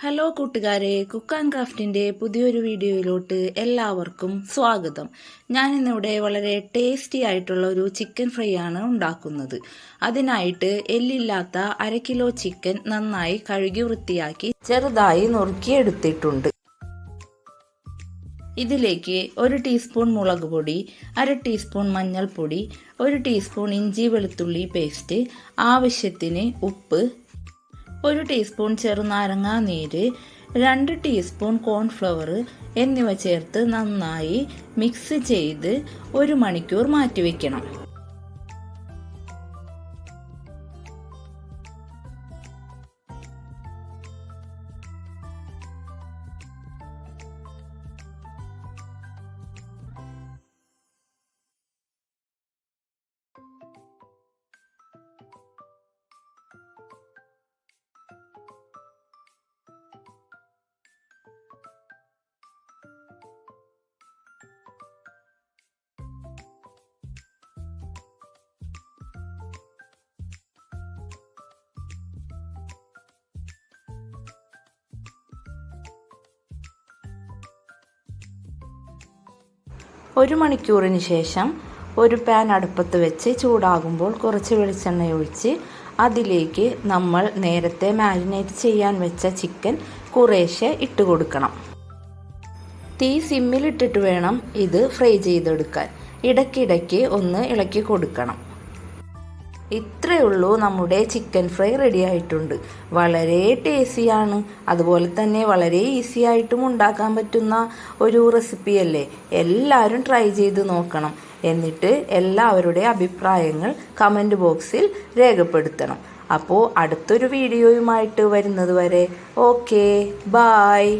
Hello കൂട്ടുകാരെ, cook and ക്രാഫ്റ്റിൻ്റെ പുതിയൊരു വീഡിയോയിലോട്ട് എല്ലാവർക്കും സ്വാഗതം. ഞാനിന്നിവിടെ വളരെ ടേസ്റ്റി ആയിട്ടുള്ള ഒരു ചിക്കൻ ഫ്രൈ ആണ് ഉണ്ടാക്കുന്നത്. അതിനായിട്ട് എല്ലില്ലാത്ത 1/2 കിലോ ചിക്കൻ നന്നായി കഴുകി വൃത്തിയാക്കി ചെറുതായി നുറുക്കിയെടുത്തിട്ടുണ്ട്. ഇതിലേക്ക് 1 ടീസ്പൂൺ മുളക് പൊടി, 1/2 ടീസ്പൂൺ മഞ്ഞൾപ്പൊടി, 1 ടീസ്പൂൺ ഇഞ്ചി വെളുത്തുള്ളി പേസ്റ്റ്, ആവശ്യത്തിന് ഉപ്പ്, 1 ടീസ്പൂൺ ചെറുനാരങ്ങ നീര്, 2 ടീസ്പൂൺ കോൺഫ്ലവർ എന്നിവ ചേർത്ത് നന്നായി മിക്സ് ചെയ്ത് 1 മണിക്കൂർ മാറ്റിവെക്കണം. ഒരു മണിക്കൂറിന് ശേഷം ഒരു പാൻ അടുപ്പത്ത് വെച്ച് ചൂടാകുമ്പോൾ കുറച്ച് വെളിച്ചെണ്ണ ഒഴിച്ച് അതിലേക്ക് നമ്മൾ നേരത്തെ മാരിനേറ്റ് ചെയ്യാൻ വെച്ച ചിക്കൻ കുറേശ്ശെ ഇട്ട് കൊടുക്കണം. തീ സിമ്മിലിട്ടിട്ട് വേണം ഇത് ഫ്രൈ ചെയ്തെടുക്കാൻ. ഇടയ്ക്കിടയ്ക്ക് ഒന്ന് ഇളക്കി കൊടുക്കണം. ഇത്രയേ ഉള്ളൂ, നമ്മുടെ ചിക്കൻ ഫ്രൈ റെഡി ആയിട്ടുണ്ട്. വളരെ ടേസ്റ്റിയാണ്, അതുപോലെ തന്നെ വളരെ ഈസി ആയിട്ടും ഉണ്ടാക്കാൻ പറ്റുന്ന ഒരു റെസിപ്പിയല്ലേ. എല്ലാവരും ട്രൈ ചെയ്ത് നോക്കണം. എന്നിട്ട് എല്ലാവരുടെ അഭിപ്രായങ്ങൾ കമൻറ്റ് ബോക്സിൽ രേഖപ്പെടുത്തണം. അപ്പോൾ അടുത്തൊരു വീഡിയോയുമായിട്ട് വരുന്നത് വരെ ഓക്കെ, ബായ്.